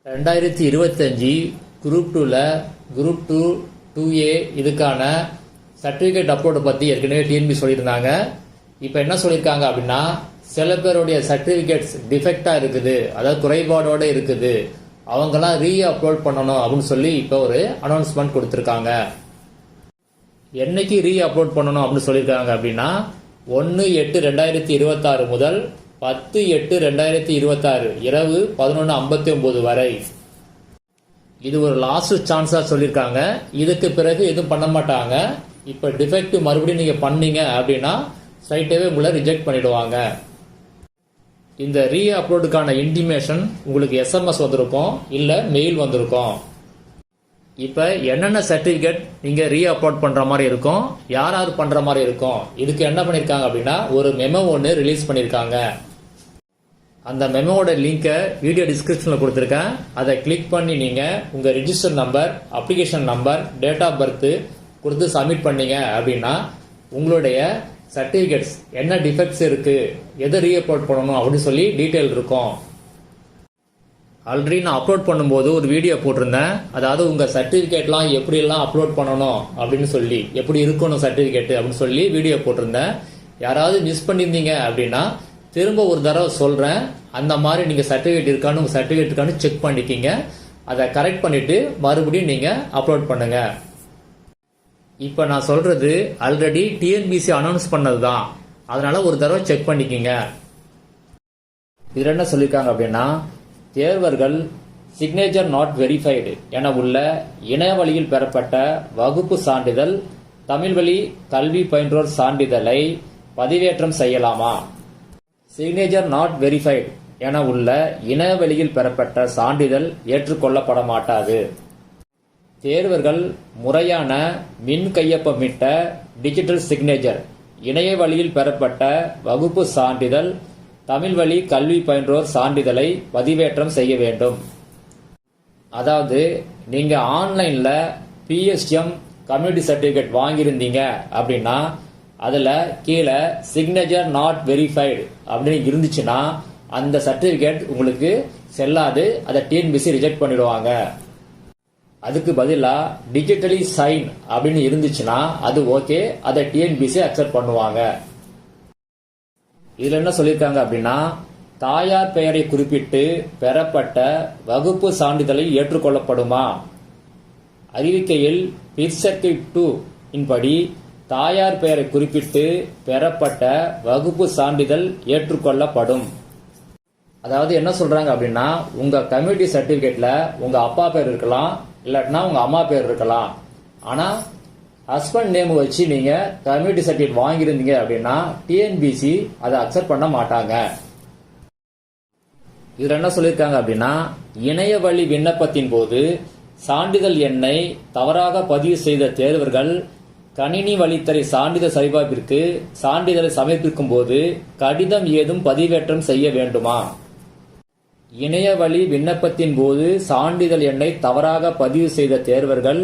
2025 group 2ல group 2 2A இதுக்கான certificate upload பற்றி ஏற்கனவே டிஎன்பி சொல்லியிருந்தாங்க. இப்போ என்ன சொல்லியிருக்காங்க அப்படின்னா, சில பேருடைய சர்டிஃபிகேட்ஸ் டிஃபெக்டாக இருக்குது, அதாவது குறைபாடோடு இருக்குது, அவங்கெல்லாம் அப்லோட் பண்ணணும் அப்படின்னு சொல்லி இப்போ ஒரு அனௌன்ஸ்மெண்ட் கொடுத்துருக்காங்க. என்னைக்கு அப்லோட் பண்ணணும் அப்படின்னு சொல்லியிருக்காங்க அப்படின்னா 1/8/2026 முதல் 10/8/2026 இரவு 11:59 வரை. இது ஒரு லாஸ்ட் சான்ஸா சொல்லியிருக்காங்க. இதுக்கு பிறகு எதுவும் பண்ண மாட்டாங்க. இப்போ டிஃபெக்ட் மறுபடியும் நீங்க பண்ணீங்க அப்படின்னா ஸ்ட்ரைட்டாவே உங்களை ரிஜெக்ட் பண்ணிடுவாங்க. இந்த அப்லோடுக்கான இன்டிமேஷன் உங்களுக்கு எஸ்எம்எஸ் வந்திருக்கும், இல்ல மெயில் வந்திருக்கும். இப்போ என்னென்ன சர்டிஃபிகேட் நீங்க அப்லோட் பண்ற மாதிரி இருக்கும், யார் யார் பண்ற மாதிரி இருக்கும், இதுக்கு என்ன பண்ணிருக்காங்க அப்படின்னா ஒரு மெமோ ஒன்று ரிலீஸ் பண்ணிருக்காங்க. அந்த மெமோவோட லிங்கை வீடியோ டிஸ்கிரிப்ஷனில் கொடுத்துருக்கேன். அதை கிளிக் பண்ணி நீங்கள் உங்கள் register number, application number, date of birth கொடுத்து சப்மிட் பண்ணீங்க அப்படின்னா உங்களுடைய சர்டிஃபிகேட்ஸ் என்ன டிஃபெக்ட்ஸ் இருக்குது, எதை அப்லோட் பண்ணணும் அப்படின்னு சொல்லி டீட்டெயில் இருக்கும். ஆல்ரெடி நான் அப்லோட் பண்ணும்போது ஒரு வீடியோ போட்டிருந்தேன். அதாவது உங்கள் சர்டிஃபிகேட்லாம் எப்படியெல்லாம் அப்லோட் பண்ணணும் அப்படின்னு சொல்லி, எப்படி இருக்கணும் சர்டிஃபிகேட்டு அப்படின்னு சொல்லி வீடியோ போட்டிருந்தேன். யாராவது மிஸ் பண்ணியிருந்தீங்க அப்படின்னா திரும்ப ஒரு தடவை சொல்கிறேன். அந்த மாதிரி நீங்கள் சர்டிஃபிகேட் இருக்கான்னு உங்கள் சர்டிஃபிகேட் இருக்கான்னு செக் பண்ணிக்கிங்க. அதை கரெக்ட் பண்ணிவிட்டு மறுபடியும் நீங்கள் அப்லோட் பண்ணுங்க. இப்போ நான் சொல்கிறது ஆல்ரெடி டிஎன்பிசி அனௌன்ஸ் பண்ணது தான், அதனால் ஒரு தடவை செக் பண்ணிக்கிங்க. இதில் என்ன சொல்லியிருக்காங்க அப்படின்னா, தேர்வர்கள் சிக்னேச்சர் நாட் வெரிஃபைடு என உள்ள இணையவழியில் பெறப்பட்ட வகுப்பு சான்றிதழ், தமிழ் வழி கல்வி பயின்றோர் சான்றிதழை பதிவேற்றம் செய்யலாமா? சிக்னேச்சர் நாட் வெரிஃபைடு என உள்ள இணையவழியில் பெறப்பட்ட சான்றிதழ் ஏற்றுக்கொள்ளப்பட மாட்டாது. தேர்வர்கள் முறையான மின் கையொப்பமிட்ட டிஜிட்டல் சிக்னேச்சர், இணைய வழியில் பெறப்பட்ட வகுப்பு சான்றிதழ், தமிழ் வழி கல்வி பயின்றோர் சான்றிதழை பதிவேற்றம் செய்ய வேண்டும். அதாவது நீங்க ஆன்லைன்ல பிஎஸ்எம் கம்யூனிட்டி சர்டிபிகேட் வாங்கியிருந்தீங்க அப்படின்னா அதுல கீழே சிக்னேச்சர் நாட் வெரிஃபைடு அப்படின்னு இருந்துச்சுன்னா அந்த சர்டிபிகேட் உங்களுக்கு செல்லாது, அதை டிஎன்பிசி ரிஜெக்ட் பண்ணிடுவாங்க. அதுக்கு பதிலாக டிஜிட்டலி சைன் அப்படின்னு இருந்துச்சுன்னா அது ஓகே, அதை டிஎன்பிசி அக்செப்ட் பண்ணுவாங்க. இதுல என்ன சொல்லியிருக்காங்க அப்படின்னா, தாயார் பெயரை குறிப்பிட்டு பெறப்பட்ட வகுப்பு சான்றிதழை ஏற்றுக்கொள்ளப்படுமா? அறிவிக்கையில் பிற்சர்க்கை 2 இன்படி தாயார் பெயரை குறிப்பிட்டு பெறப்பட்ட வகுப்பு சான்றிதழ் ஏற்றுக்கொள்ளப்படும். அதாவது என்ன சொல்றாங்க அப்படின்னா, உங்க கம்யூனிட்டி சர்டிபிகேட்ல உங்க அப்பா பேர் இருக்கலாம், இல்லாட்டினா உங்க அம்மா பேர் இருக்கலாம். ஆனா ஹஸ்பண்ட் நேம் வச்சு நீங்க கம்யூனிட்டி சர்டிபிகேட் வாங்கியிருந்தீங்க அப்படின்னா டிஎன்பிசி அதை அக்செப்ட் பண்ண மாட்டாங்க. இதுல என்ன சொல்லியிருக்காங்க அப்படின்னா, இணைய வழி விண்ணப்பத்தின் போது சான்றிதழ் எண்ணை தவறாக பதிவு செய்த தேர்வர்கள் கணினி வழித்தறை சான்றிதழ் சரிபார்ப்பிற்கு சான்றிதழை சமர்ப்பிக்கும் போது கடிதம் ஏதும் பதிவேற்றம் செய்ய வேண்டுமா? இணைய வழி விண்ணப்பத்தின் போது சான்றிதழ் எண்ணை தவறாக பதிவு செய்த தேர்வர்கள்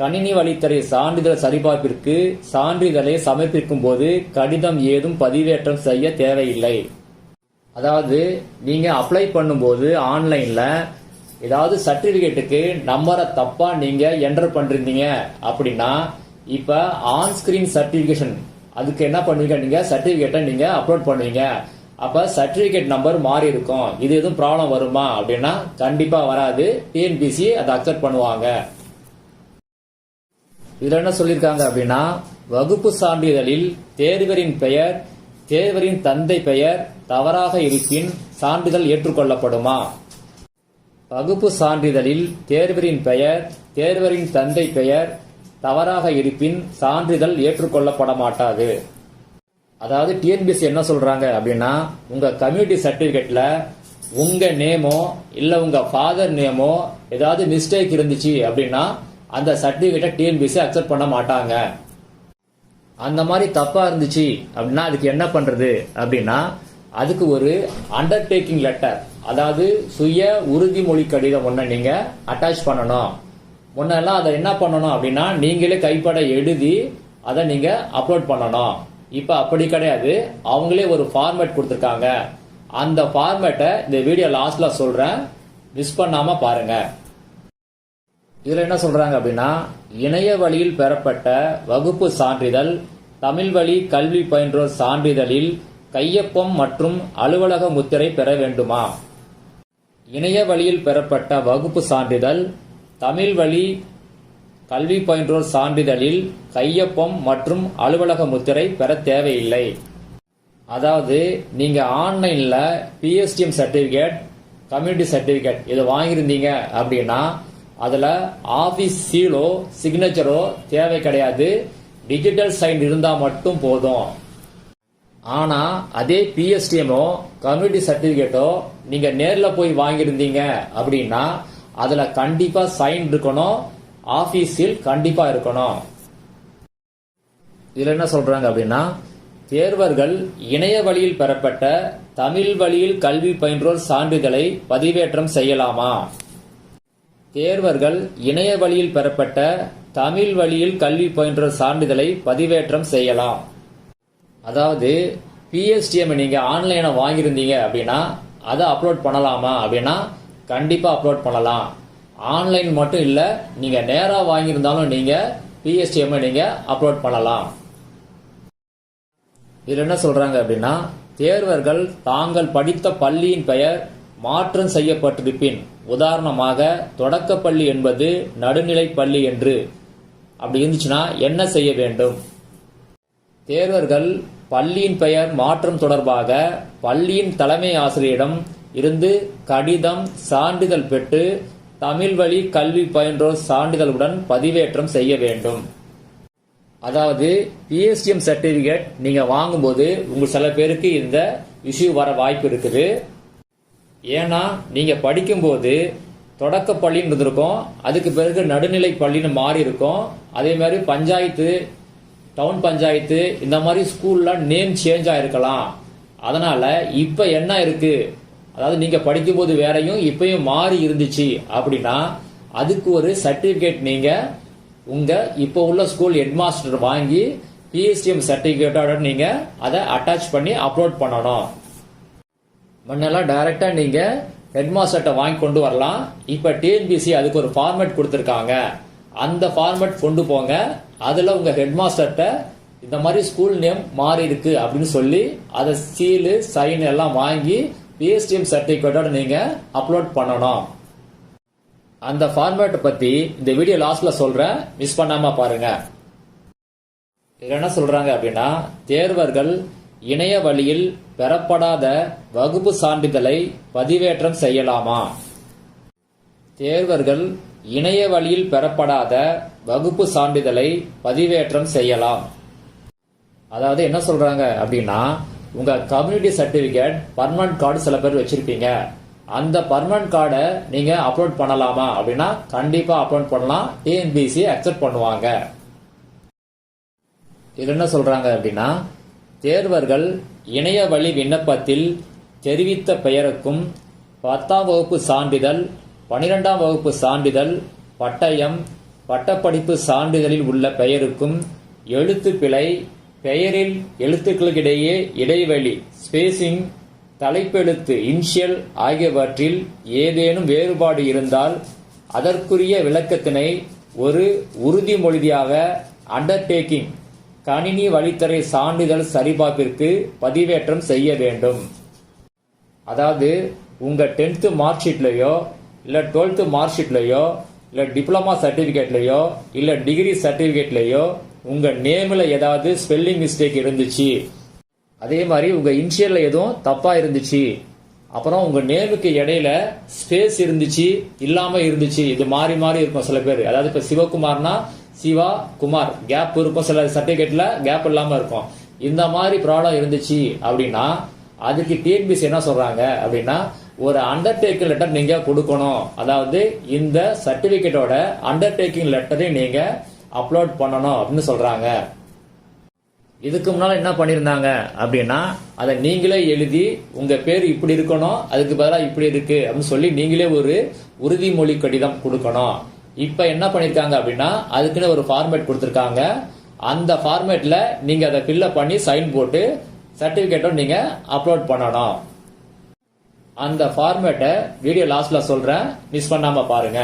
கணினி வழித்தறை சான்றிதழ் சரிபார்ப்பிற்கு சான்றிதழை சமர்ப்பிக்கும் போது கடிதம் ஏதும் பதிவேற்றம் செய்ய தேவையில்லை. அதாவது நீங்க அப்ளை பண்ணும்போது ஆன்லைன்ல ஏதாவது சர்டிபிகேட்டுக்கு நம்பரை தப்பா நீங்க என்டர் பண்றீங்க அப்படின்னா இப்ப ஆன் ஸ்கிரீன் சர்டிபிகேஷன் அதுக்கு என்ன பண்ணுவீங்க, நீங்க சர்டிபிகேட்டை நீங்க அப்லோட் பண்ணுவீங்க. அப்ப சர்டிபிகேட் நம்பர் மாறி இருக்கும். இது எதுவும் ப்ராப்ளம் வருமா அப்படின்னா கண்டிப்பா வராது. டிஎன்பிசி அதை அக்செப்ட் பண்ணுவாங்க. இதுல என்ன சொல்லியிருக்காங்க அப்படின்னா, வகுப்பு சான்றிதழில் தேர்வரின் பெயர், தேர்வரின் தந்தை பெயர் தவறாக இருப்பின் சான்றிதழ் ஏற்றுக்கொள்ளப்படுமா? வகுப்பு சான்றிதழில் தேர்வரின் பெயர், தேர்வரின் தந்தை பெயர் தவறாக இருப்பின் சான்றிதழ் ஏற்றுக்கொள்ளப்பட மாட்டாது. அதாவது டிஎன்பிசி என்ன சொல்றாங்க அப்படின்னா, உங்க கம்யூனிட்டி சர்டிபிகேட்ல உங்க நேமோ இல்ல உங்க ஃபாதர் நேமோ ஏதாவது மிஸ்டேக் இருந்துச்சு அப்படின்னா அந்த சர்டிபிகேட்டை டிஎன்பிசி அக்செப்ட் பண்ண மாட்டாங்க. அந்த மாதிரி தப்பா இருந்துச்சு அப்படின்னா அதுக்கு என்ன பண்றது அப்படின்னா, அதுக்கு ஒரு அண்டர்டேக்கிங் லெட்டர், அதாவது சுய உறுதிமொழி கடிதம் ஒன்றை நீங்க அட்டாச் பண்ணணும். முன்னெல்லாம் அதை என்ன பண்ணணும் அப்படின்னா நீங்களே கைப்பட எழுதி அதை நீங்க அப்லோட் பண்ணணும். இப்ப அப்படி கிடையாது, அவங்களே ஒரு ஃபார்மேட் கொடுத்துருக்காங்க. அந்த ஃபார்மேட்டை இந்த வீடியோ லாஸ்ட்ல சொல்றேன். மிஸ் பண்ணாம பாருங்க. இதுல என்ன சொல்றாங்க அப்படின்னா, இணைய வழியில் பெறப்பட்ட வகுப்பு சான்றிதழ், தமிழ் வழி கல்வி பயின்றோர் சான்றிதழில் கையொப்பம் மற்றும் அலுவலக முத்திரை பெற வேண்டுமா? இணைய வழியில் பெறப்பட்ட வகுப்பு சான்றிதழ், தமிழ் வழி கல்வி பயின்றோர் சான்றிதழில் கையொப்பம் மற்றும் அலுவலக முத்திரை பெற தேவையில்லை. அதாவது நீங்க ஆன்லைன்ல PSTM சர்டிபிகேட், கம்யூனிட்டி சர்டிபிகேட் இது வாங்கியிருந்தீங்க அப்படின்னா அதுல ஆபீஸ் சீலோ சிக்னேச்சரோ தேவை கிடையாது. டிஜிட்டல் சைன் இருந்தா மட்டும் போதும். ஆனா அதே PSTMஓ கம்யூனிட்டி சர்டிபிகேட்டோ நீங்க நேர்ல போய் வாங்கியிருந்தீங்க அப்படின்னா அதுல கண்டிப்பா சைன் இருக்கணும், ஆபீஸில் கண்டிப்பா இருக்கணும். இதுல என்ன சொல்றாங்க அப்படின்னா, தேர்வர்கள் இணைய வழியில் பெறப்பட்ட தமிழ் வழியில் கல்வி பயின்றோர் சான்றிதழை பதிவேற்றம் செய்யலாமா? தேர்வர்கள் இணைய வழியில் பெறப்பட்ட தமிழ் வழியில் கல்வி பயின்றோர் சான்றிதழை பதிவேற்றம் செய்யலாம். அதாவது PSTM நீங்க ஆன்லைனை வாங்கியிருந்தீங்க அப்படின்னா அதை அப்லோட் பண்ணலாமா அப்படின்னா கண்டிப்பா அப்லோட் பண்ணலாம். ஆன்லைன் மட்டும் இல்ல, நீங்க நேரா வாங்கியிருந்தாலும் நீங்க PSTM நீங்க அப்லோட் பண்ணலாம். இதுல என்ன சொல்றாங்க அப்படின்னா, தேர்வர்கள் தாங்கள் படித்த பள்ளியின் பெயர் மாற்றம் செய்யப்பட்டிருப்பின், உதாரணமாக தொடக்கப்பள்ளி என்பது நடுநிலை பள்ளி என்று அப்படி இருந்துச்சுன்னா என்ன செய்ய வேண்டும்? தேர்வர்கள் பள்ளியின் பெயர் மாற்றம் தொடர்பாக பள்ளியின் தலைமை ஆசிரியரிடம் இருந்து கடிதம், சான்றிதழ் பெற்று தமிழ் வழி கல்வி பயின்றோர் சான்றிதழுடன் பதிவேற்றம் செய்ய வேண்டும். அதாவது PSTM சர்டிபிகேட் நீங்க வாங்கும்போது உங்க சில பேருக்கு இந்த இஷ்யூ வர வாய்ப்பு இருக்குது. ஏன்னா நீங்க படிக்கும்போது தொடக்க பள்ளின்னு இருந்திருக்கும், அதுக்கு பிறகு நடுநிலை பள்ளின்னு மாறி இருக்கும். அதே மாதிரி பஞ்சாயத்து, டவுன் பஞ்சாயத்து இந்த மாதிரி ஸ்கூல்ல நேம் சேஞ்ச் ஆயிருக்கலாம். அதனால இப்ப என்ன இருக்கு, அதாவது நீங்க படிக்கும்போது வேறையும் இப்பயும் மாறி இருந்துச்சு அப்படின்னா அதுக்கு ஒரு சர்டிபிகேட் நீங்க உங்க இப்ப உள்ள ஸ்கூல் ஹெட்மாஸ்டர் வாங்கி PSTM சர்டிபிகேட்டோட நீங்க அதை அட்டாச் பண்ணி அப்லோட் பண்ணணும். முன்னெல்லாம் டைரக்டா நீங்க ஹெட்மாஸ்டர்ட்ட வாங்கி கொண்டு வரலாம். இப்ப TNPSC அதுக்கு ஒரு ஃபார்மேட் கொடுத்திருக்காங்க. அந்த ஃபார்மேட் கொண்டு போங்க. அதுல உங்க ஹெட்மாஸ்டர்ட்ட இந்த மாதிரி ஸ்கூல் நேம் மாறி இருக்கு அப்படின்னு சொல்லி அதை சீலு சைன் எல்லாம் வாங்கி PSTM சர்டிபிகேட்டோட நீங்க அப்லோட் பண்ணணும். அந்த ஃபார்மேட் பத்தி இந்த வீடியோ லாஸ்ட்ல சொல்றேன், மிஸ் பண்ணாம பாருங்க. இதுல என்ன சொல்றாங்க அப்படின்னா, தேர்வர்கள் இணைய வழியில் பெறப்படாத வகுப்பு சான்றிதழை பதிவேற்றம் செய்யலாமா? தேர்வர்கள் இணைய வழியில் பெறப்படாத வகுப்பு சான்றிதழை பதிவேற்றம் செய்யலாம். அதாவது என்ன சொல்றாங்க அப்படின்னா, உங்க கம்யூனிட்டி சர்டிபிகேட், பர்மனன்ட் கார்டு சில பேர் வச்சிருப்பீங்க. அந்த பர்மனன்ட் கார்டை நீங்க அப்லோட் பண்ணலாமா அப்படின்னா கண்டிப்பா அப்லோட் பண்ணலாம். TNPSC அக்செப்ட் பண்ணுவாங்க. இது என்ன சொல்றாங்க அப்படின்னா, தேர்வர்கள் இணைய வழி விண்ணப்பத்தில் தெரிவித்த பெயருக்கும் 10ஆம் வகுப்பு சான்றிதழ், 12ஆம் வகுப்பு சான்றிதழ், பட்டயம், பட்டப்படிப்பு சான்றிதழில் உள்ள பெயருக்கும் எழுத்து பிழை, பெயரில் எழுத்துக்களுக்கிடையே இடைவெளி, ஸ்பேசிங், தலைப்பெழுத்து இனிஷியல் ஆகியவற்றில் ஏதேனும் வேறுபாடு இருந்தால் அதற்குரிய விளக்கத்தினை ஒரு உறுதிமொழியாக அண்டர்டேக்கிங் கணினி வழித்தறை சான்றிதழ் சரிபார்ப்பிற்கு பதிவேற்றம் செய்ய வேண்டும். அதாவது உங்க 10th மார்க் ஷீட்லயோ இல்ல 12th மார்க் ஷீட்லயோ இல்ல டிப்ளமா சர்டிபிகேட்லயோ இல்ல டிகிரி சர்டிபிகேட்லயோ உங்க நேம்ல ஏதாவது ஸ்பெல்லிங் மிஸ்டேக் இருந்துச்சு, அதே மாதிரி உங்க இனிஷியல்ல எதுவும் தப்பா இருந்துச்சு, அப்புறம் உங்க நேமுக்கு இடையில ஸ்பேஸ் இருந்துச்சு இல்லாம இருந்துச்சு, இது மாறி மாறி இருக்கும் சில பேர். அதாவது இப்ப சிவகுமார்னா சிவா குமார் கேப் இருக்கும், சில சர்டிபிகேட்ல கேப் இல்லாம இருக்கும். இந்த மாதிரி ப்ராப்ளம் இருந்துச்சு அப்படின்னா அதுக்கு TNPSC என்ன சொல்றாங்க அப்படின்னா, ஒரு அண்டர்டேக்கிங் லெட்டர் நீங்க கொடுக்கணும். அதாவது இந்த சர்டிபிகேட்டோட அண்டர்டேக்கிங் லெட்டரை நீங்க அப்லோட் பண்ணணும் அப்படின்னு சொல்றாங்க. இதுக்கு முன்னால என்ன பண்ணிருந்தாங்க அப்படின்னா, அதை நீங்களே எழுதி உங்க பேர் இப்படி இருக்கணும், அதுக்கு பதிலாக இப்படி இருக்கு அப்படின்னு சொல்லி நீங்களே ஒரு உறுதிமொழி கடிதம் கொடுக்கணும். இப்ப என்ன பண்ணிருக்காங்க அப்படின்னா, அதுக்குன்னு ஒரு ஃபார்மேட் கொடுத்திருக்காங்க. அந்த ஃபார்மேட்ல நீங்க அதை ஃபில்அப் பண்ணி சைன் போட்டு சர்டிபிகேட்டோட நீங்க அப்லோட் பண்ணணும். அந்த ஃபார்மேட்டை வீடியோ லாஸ்ட்ல சொல்றேன், மிஸ் பண்ணாம பாருங்க.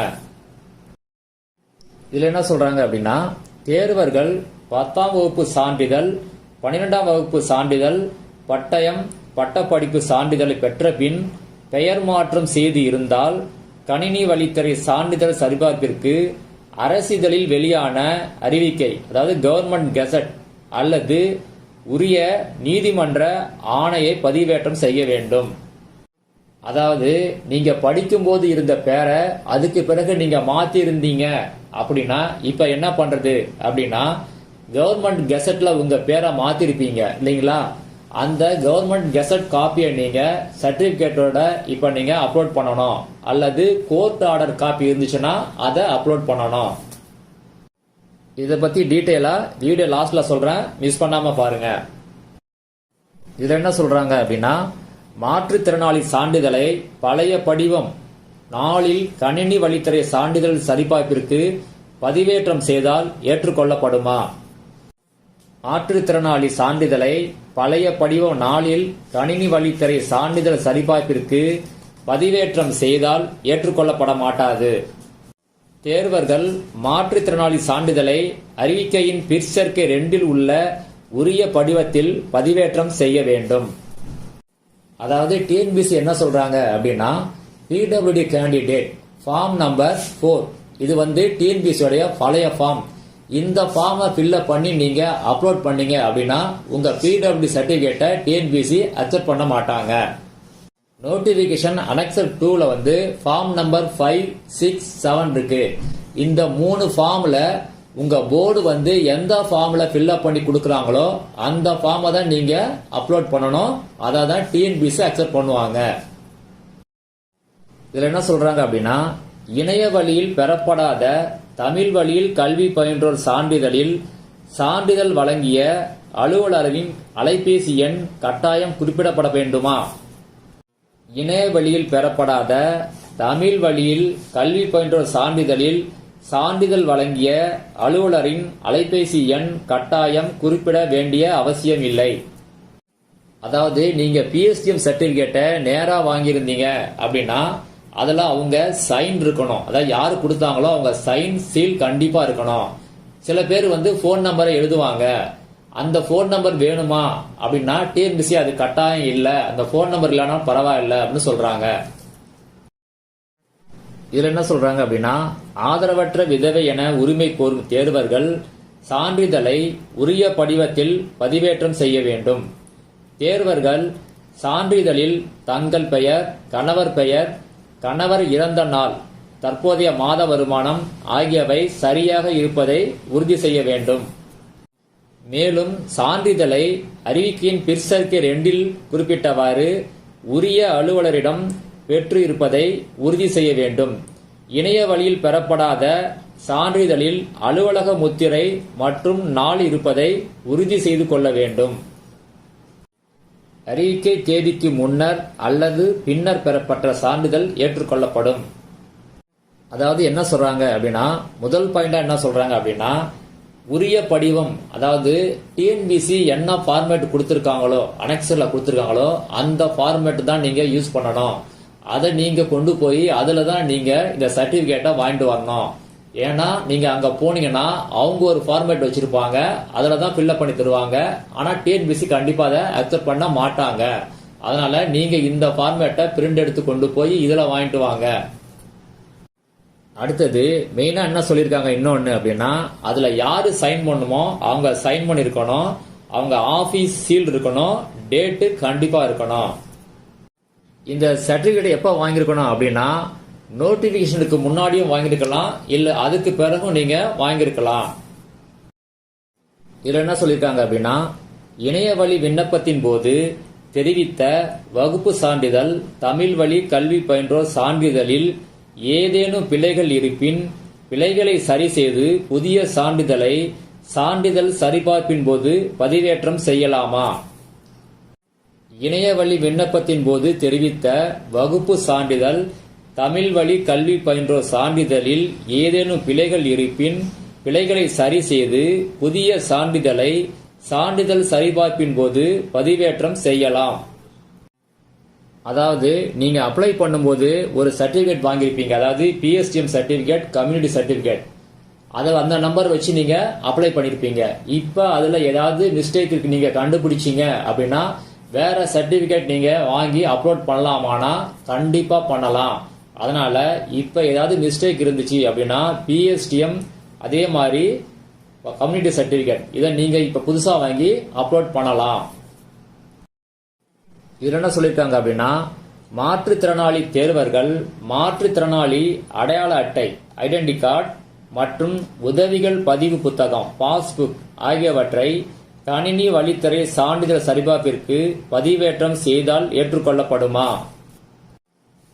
இதுல என்ன சொல்றாங்க அப்படின்னா, தேர்வர்கள் 10ஆம் வகுப்பு சான்றிதழ், 12ஆம் வகுப்பு சான்றிதழ், பட்டயம், பட்டப்படிப்பு சான்றிதழை பெற்ற பின் பெயர் மாற்றம் செய்து இருந்தால் கணினி வழித்துறை சான்றிதழ் சரிபார்ப்பிற்கு அரசிதழில் வெளியான அறிவிக்கை, அதாவது கவர்மெண்ட் கெசட் அல்லது உரிய நீதிமன்ற ஆணையை பதிவேற்றம் செய்ய வேண்டும். அதாவது நீங்க படிக்கும்போது இருந்த பேரை அதுக்கு பிறகு நீங்க மாத்தி இருந்தீங்க அப்படின்னா இப்ப என்ன பண்றது அப்படின்னா, கவர்மெண்ட் கெசட்ல உங்க பேரை மாத்திருப்பீங்க இல்லைங்களா, அந்த கவர்மெண்ட் கெசட் காப்பியை நீங்க சர்டிபிகேட்டோட இப்ப நீங்க அப்லோட் பண்ணணும், அல்லது கோர்ட் ஆர்டர் காப்பி இருந்துச்சுன்னா அதை அப்லோட் பண்ணணும். இதை பத்தி டீட்டெயிலா வீடியோ லாஸ்ட்ல சொல்றேன், மிஸ் பண்ணாம பாருங்க. இதுல என்ன சொல்றாங்க அப்படின்னா, மாற்றுத்திறனாளி சான்றிதழை பழைய படிவம் 4இல் கணினி வழித்துறை சான்றிதழ் சரிபார்ப்பிற்கு பதிவேற்றம் செய்தால் ஏற்றுக்கொள்ளப்படுமா? மாற்றுத்திறனாளி சான்றிதழை பழைய படிவம் 4இல் கணினி வழித்துறை சான்றிதழ் சரிபார்ப்பிற்கு பதிவேற்றம் செய்தால் ஏற்றுக்கொள்ளப்பட மாட்டாது. தேர்வர்கள் மாற்றுத்திறனாளி சான்றிதழை அறிவிக்கையின் பிற்சேர்க்கை 2இல் உள்ள உரிய படிவத்தில் பதிவேற்றம் செய்ய வேண்டும். அதாவது டிஎன்பிசி என்ன சொல்றாங்க அப்படின்னா, பிடபிள்யூடி கேண்டிடேட் ஃபார்ம் நம்பர் 4, இது டிஎன்பிசி உடைய பழைய ஃபார்ம். இந்த ஃபார்மை ஃபில்அப் பண்ணி நீங்க அப்லோட் பண்ணீங்க அப்படின்னா உங்க பிடபிள்யூடி சர்டிபிகேட்டை டிஎன்பிசி அக்செப்ட் பண்ண மாட்டாங்க. நோட்டிபிகேஷன் அனெக்சர் 2ல ஃபார்ம் நம்பர் 5, 6, 7 இருக்கு. இந்த 3 ஃபார்ம்ல உங்க போர்டு எந்த ஃபார்ம்ல ஃபில்அப் பண்ணி கொடுக்குறாங்களோ அந்த ஃபார்மை தான் நீங்க அப்லோட் பண்ணணும். அதை தான் டிஎன்பிசி அக்செப்ட் பண்ணுவாங்க. இதுல என்ன சொல்றாங்க அப்படின்னா, இணைய வழியில் பெறப்படாத தமிழ் வழியில் கல்வி பயின்றோர் சான்றிதழில் சான்றிதழ் வழங்கிய அலுவலரின் அலைபேசி எண் கட்டாயம் குறிப்பிடப்பட வேண்டுமா? இணைய வழியில் பெறப்படாத தமிழ் வழியில் கல்வி பயின்றோர் சான்றிதழில் சான்றிதழ் வழங்கிய அலுவலரின் அலைபேசி எண் கட்டாயம் குறிப்பிட வேண்டிய அவசியம் இல்லை. அதாவது நீங்க பிஎஸ்டிஎம் சர்டிபிகேட்டை நேரா வாங்கியிருந்தீங்க அப்படின்னா அதுல அவங்க சைன் இருக்கணும். அதாவது யாரு கொடுத்தாங்களோ அவங்க சைன் சீல் கண்டிப்பா இருக்கணும். சில பேர் போன் நம்பரை எழுதுவாங்க, அந்த போன் நம்பர் வேணுமா அப்படின்னா டிஎன்பிசி அது கட்டாயம் இல்ல, அந்த போன் நம்பர் இல்லைன்னா பரவாயில்ல அப்படின்னு சொல்றாங்க. இதுல என்ன சொல்றாங்க அப்படின்னா, ஆதரவற்ற விதவை என உரிமை கோரும் தேர்வர்கள் சான்றிதழை உரிய படிவத்தில் பதிவேற்றம் செய்ய வேண்டும். தேர்வர்கள் சான்றிதழில் தங்கள் பெயர், கணவர் பெயர், கணவர் இறந்த நாள், தற்போதைய மாத வருமானம் ஆகியவை சரியாக இருப்பதை உறுதி செய்ய வேண்டும். மேலும் சான்றிதழை அறிவிக்கையின் பிற்சேர்க்கை 2இல் குறிப்பிட்டவாறு உரிய அலுவலரிடம் பெற்று இருப்பதை உறுதி செய்ய வேண்டும். இணைய வழியில் பெறப்படாத சான்றிதழில் அலுவலக முத்திரை மற்றும் நாள் இருப்பதை உறுதி செய்து கொள்ள வேண்டும். அறிவிக்கை தேதிக்கு முன்னர் அல்லது பின்னர் பெறப்பட்ட சான்றிதழ் ஏற்றுக்கொள்ளப்படும். அதாவது என்ன சொல்றாங்க அப்படின்னா, முதல் பாயிண்டா என்ன சொல்றாங்க அப்படின்னா, உரிய படிவம், அதாவது டிஎன்பிசி என்ன ஃபார்மேட் கொடுத்திருக்காங்களோ அனெக்சர்ல கொடுத்திருக்காங்களோ அந்த ஃபார்மேட் தான் நீங்க யூஸ் பண்ணணும். அதை நீங்க கொண்டு போய் அதுல தான் நீங்க இந்த சர்டிபிகேட்டை வாங்கிட்டு வரணும். ஏன்னா நீங்க அங்க போனீங்கன்னா அவங்க ஒரு ஃபார்மேட் வச்சிருப்பாங்க, அதுல தான் ஃபில்அப் பண்ணி தருவாங்க. ஆனா டிஎன்பிசி கண்டிப்பா அதை அக்செப்ட் பண்ண மாட்டாங்க. அதனால நீங்க இந்த ஃபார்மேட்டை பிரிண்ட் எடுத்து கொண்டு போய் இதுல வாங்கிட்டு வாங்க. அடுத்தது மெயினா என்ன சொல்லியிருக்காங்க இன்னொன்னு அப்படின்னா, அதுல யாரு சைன் பண்ணுமோ அவங்க சைன் பண்ணிருக்கணும், அவங்க ஆபீஸ் சீல் இருக்கணும், டேட்டு கண்டிப்பா இருக்கணும். இந்த சர்டிபிகேட் எப்ப வாங்கியிருக்கணும் அப்படின்னா, நோட்டிபிகேஷனுக்கு முன்னாடியும் வாங்கியிருக்கலாம், இல்ல அதுக்கு பிறகும் நீங்க வாங்கியிருக்கலாம். இதுல என்ன சொல்லியிருக்காங்க அப்படின்னா, இணைய வழி விண்ணப்பத்தின் போது தெரிவித்த வகுப்பு சான்றிதழ், தமிழ் வழி கல்வி பயின்றோர் சான்றிதழில் ஏதேனும் பிழைகள் இருப்பின் பிழைகளை சரி செய்து புதிய சான்றிதழை சான்றிதழ் சரிபார்ப்பின் போது பதிவேற்றம் செய்யலாமா? இணைய வழி விண்ணப்பத்தின் போது தெரிவித்த வகுப்பு சான்றிதழ், தமிழ் வழி கல்வி பயின்றோர் சான்றிதழில் ஏதேனும் பிழைகள் இருப்பின் பிழைகளை சரி செய்து புதிய சான்றிதழை சான்றிதழ் சரிபார்ப்பின் போது பதிவேற்றம் செய்யலாம். அதாவது நீங்க அப்ளை பண்ணும்போது ஒரு சர்டிபிகேட் வாங்கியிருப்பீங்க, அதாவது பிஎஸ்டிஎம் சர்டிபிகேட், கம்யூனிட்டி சர்டிபிகேட். அதை அந்த நம்பர் வச்சு நீங்க அப்ளை பண்ணிருப்பீங்க. இப்ப அதுல ஏதாவது மிஸ்டேக் இருக்கு நீங்க கண்டுபிடிச்சீங்க அப்படின்னா வேற சர்டிபிகேட் நீங்க வாங்கி அப்லோட் பண்ணலாமானா கண்டிப்பா பண்ணலாம். அதனால இப்ப ஏதாவது மிஸ்டேக் இருந்துச்சு அப்படின்னா பிஎஸ்டிஎம் அதே மாதிரி கம்யூனிட்டி சர்டிபிகேட் இதை நீங்க இப்ப புதுசா வாங்கி அப்லோட் பண்ணலாம். இதுல என்ன சொல்லியிருக்காங்க அப்படின்னா, மாற்றுத்திறனாளி தேர்வர்கள் மாற்றுத்திறனாளி அடையாள அட்டை ஐடென்டி கார்டு மற்றும் உதவிகள் பதிவு புத்தகம் பாஸ்புக் ஆகியவற்றை கணினி வழித்தறை சான்றிதழ் சரிபார்ப்பிற்கு பதிவேற்றம் செய்தால் ஏற்றுக்கொள்ளப்படுமா?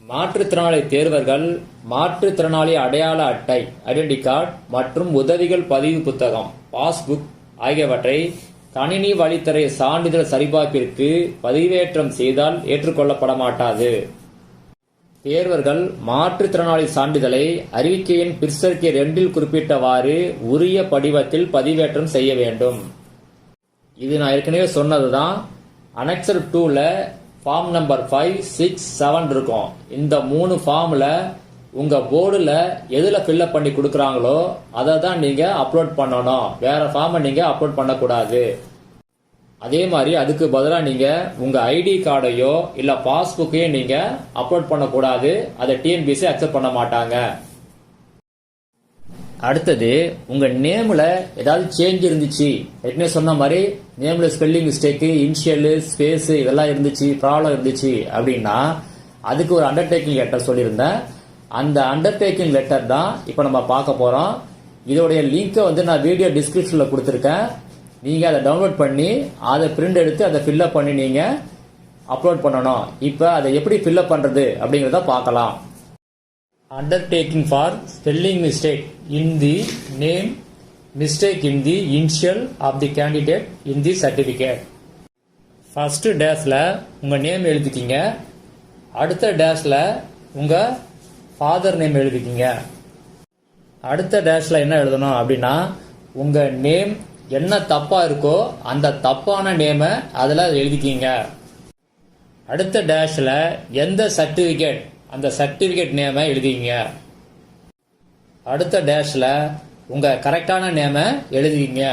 மாற்றுத்திறனாளி தேர்வர்கள் மாற்றுத்திறனாளி அடையாள அட்டை ஐடென்டி கார்டு மற்றும் உதவிகள் பதிவு புத்தகம் பாஸ்புக் ஆகியவற்றை கணினி வழித்தறை சான்றிதழ் சரிபார்ப்பிற்கு பதிவேற்றம் செய்தால் ஏற்றுக்கொள்ளப்பட மாட்டாது. தேர்வர்கள் மாற்றுத்திறனாளி சான்றிதழை அறிவிக்கையின் பிற்சறிக்கை 2 குறிப்பிட்டவாறு உரிய படிவத்தில் பதிவேற்றம் செய்ய வேண்டும். இது நான் ஏற்கனவே சொன்னதுதான். அனெக்சர் 2ல ஃபார்ம் நம்பர் 5, 6, 7 இருக்கும். இந்த 3 ஃபார்ம்ல உங்க போர்டுல எதுல ஃபில்அப் பண்ணி கொடுக்கறாங்களோ அதை தான் நீங்க அப்லோட் பண்ணணும். வேற ஃபார்மை நீங்க அப்லோட் பண்ணக்கூடாது. அதே மாதிரி அதுக்கு பதிலாக நீங்க உங்க ஐடி கார்டையோ இல்ல பாஸ்புக்கையோ நீங்க அப்லோட் பண்ணக்கூடாது. அதை டிஎன்பிஎஸ்சி அக்செப்ட் பண்ண மாட்டாங்க. அடுத்தது உங்க நேம்ல ஏதாவது சேஞ்ச் இருந்துச்சு, ஏற்கனவே சொன்ன மாதிரி நேம்ல ஸ்பெல்லிங் மிஸ்டேக், இனிஷியல், ஸ்பேஸ் இதெல்லாம் இருந்துச்சு, ப்ராப்ளம் இருந்துச்சு அப்படின்னா அதுக்கு ஒரு அண்டர்டேக்கிங் லெட்டர் சொல்லியிருந்தேன். அந்த அண்டர்டேக்கிங் லெட்டர் தான் இப்போ நம்ம பார்க்க போறோம். இதோடைய லிங்கை வந்து நான் வீடியோ டிஸ்கிரிப்ஷன்ல கொடுத்துருக்கேன். நீங்க அதை டவுன்லோட் பண்ணி அதை பிரிண்ட் எடுத்து அதை ஃபில்அப் பண்ணி நீங்க அப்லோட் பண்ணணும். இப்போ அதை எப்படி ஃபில்அப் பண்றது அப்படிங்கிறத பார்க்கலாம். Undertaking for spelling mistake in the name, mistake in the initial of the candidate in the certificate. First dashல உங்க நேம் எழுதிக்கிங்க. அடுத்த டேஷ்ல உங்க ஃபாதர் நேம் எழுதிக்கிங்க. அடுத்த டேஷ்ல என்ன எழுதணும் அப்படின்னா உங்க நேம் என்ன தப்பா இருக்கோ அந்த தப்பான நேமை அதுல எழுதிக்கிங்க. அடுத்த டேஷ்ல எந்த சர்டிபிகேட் அந்த சர்டிபிகேட் நேமை எழுதிங்க. அடுத்த டேஷ்ல உங்க கரெக்டான நேமை எழுதிங்க.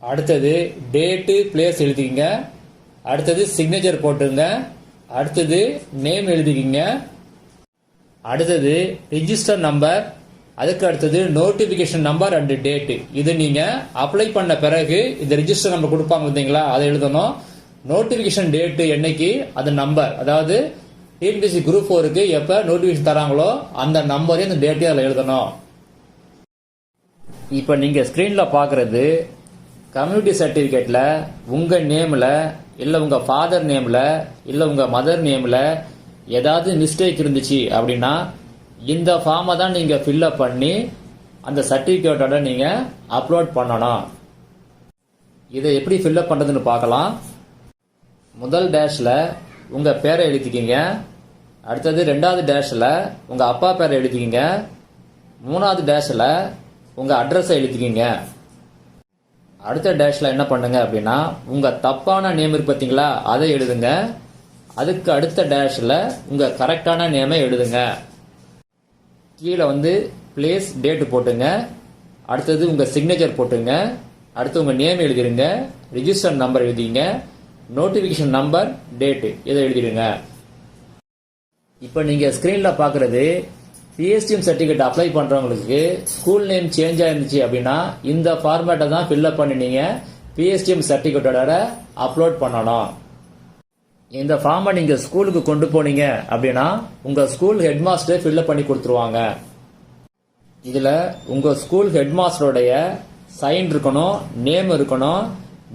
அடுத்தது டேட்டு பிளேஸ் எழுதிங்க. அடுத்தது சிக்னேச்சர் போட்டுங்க. அடுத்தது நேம் எழுதிக்கிங்க. அடுத்தது ரிஜிஸ்டர் நம்பர், அதுக்கு அடுத்தது நோட்டிபிகேஷன் நம்பர் அண்ட் டேட். இது நீங்க அப்ளை பண்ண பிறகு இந்த ரிஜிஸ்டர் நம்பர் கொடுப்பாங்க பார்த்தீங்களா, அதை எழுதணும். நோட்டிபிகேஷன் டேட் என்னைக்கு அது நம்பர், அதாவது டிஎன்பிஎஸ்சி குரூப் 4க்கு எப்ப நோட்டிபிகேஷன் தராங்களோ அந்த நம்பரையும் அந்த டேட்டையும் அதில் எழுதணும். இப்ப நீங்க ஸ்கிரீன்ல பாக்குறது கம்யூனிட்டி சர்டிபிகேட்ல உங்க நேம்ல இல்ல உங்க ஃபாதர் நேம்ல இல்ல உங்க மதர் நேம்ல ஏதாவது மிஸ்டேக் இருந்துச்சு அப்படின்னா இந்த ஃபார்மை தான் நீங்க ஃபில்அப் பண்ணி அந்த சர்டிபிகேட்டோட நீங்க அப்லோட் பண்ணணும். இதை எப்படி ஃபில்அப் பண்றதுன்னு பார்க்கலாம். முதல் டேஷ்ல உங்க பேரை எழுதிக்கிங்க. அடுத்தது 2வது டேஷ்ல உங்க அப்பா பேரை எழுதிக்கிங்க. 3வது டேஷ்ல உங்க அட்ரஸை எழுதிக்கிங்க. அடுத்த டேஷ்ல என்ன பண்ணுங்க அப்படின்னா உங்க தப்பான நேம் இருக்கு பார்த்தீங்களா அதை எழுதுங்க. அதுக்கு அடுத்த டேஷ்ல உங்க கரெக்டான நேமை எழுதுங்க. கீழே வந்து பிளேஸ் டேட் போட்டுங்க. அடுத்தது உங்க சிக்னேச்சர் போட்டுங்க. அடுத்து உங்க நேம் எழுதிருங்க. ரிஜிஸ்டர் நம்பர் எழுதிங்க. நோட்டிபிகேஷன் நம்பர், டேட் இதை எழுதிடுங்க. இப்போ நீங்க ஸ்கிரீன்ல பாக்குறது பிஎஸ்டிஎம் சர்டிபிகேட் அப்ளை பண்றவங்களுக்கு ஸ்கூல் நேம் சேஞ்ச் ஆயிருந்துச்சு அப்படின்னா இந்த ஃபார்மேட்டை தான் ஃபில்அப் பண்ணி நீங்க பிஎஸ்டிஎம் சர்டிபிகேட்டோட அப்லோட் பண்ணணும். இந்த ஃபார்மை நீங்க ஸ்கூலுக்கு கொண்டு போனீங்க அப்படின்னா உங்க ஸ்கூல் ஹெட் மாஸ்டர் ஃபில்அப் பண்ணி கொடுத்துருவாங்க. இதுல உங்க ஸ்கூல் ஹெட் மாஸ்டருடைய சைன் இருக்கணும், நேம் இருக்கணும்,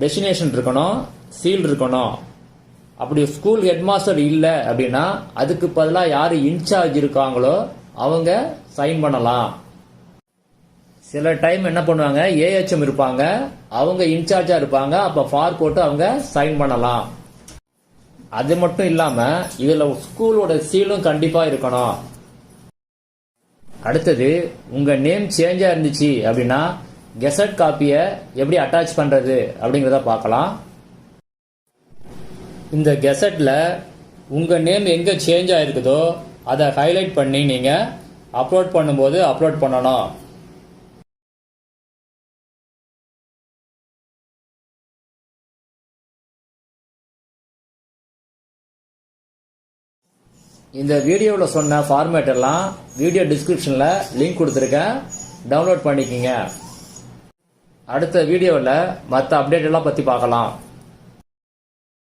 டெஸ்டினேஷன் இருக்கணும், சீல் இருக்கணும். அப்படி ஸ்கூல் ஹெட் மாஸ்டர் இல்ல அப்படின்னா அதுக்கு பதிலாக யாரு இன்சார்ஜ் இருக்காங்களோ அவங்க சைன் பண்ணலாம். சில டைம் என்ன பண்ணுவாங்க, ஏஹெச்எம் இருப்பாங்க, அவங்க இன்சார்ஜா இருப்பாங்க, அப்ப ஃபார் போட்டு அவங்க சைன் பண்ணலாம். அது மட்டும் இல்லாம இதுல ஸ்கூலோட சீலும் கண்டிப்பா இருக்கணும். அடுத்தது உங்க நேம் சேஞ்சா இருந்துச்சு அப்படின்னா கெசட் காப்பியை எப்படி அட்டாச் பண்றது அப்படிங்கறத பார்க்கலாம். இந்த கெசட்ல உங்கள் நேம் எங்கே சேஞ்ச் ஆகிருக்குதோ அதை ஹைலைட் பண்ணி நீங்கள் அப்லோட் பண்ணும்போது அப்லோட் பண்ணணும். இந்த வீடியோவில் சொன்ன ஃபார்மேட் எல்லாம் வீடியோ டிஸ்கிரிப்ஷனில் லிங்க் கொடுத்துருக்கேன், டவுன்லோட் பண்ணிக்கிங்க. அடுத்த வீடியோவில் மற்ற அப்டேட் எல்லாம் பற்றி பார்க்கலாம்.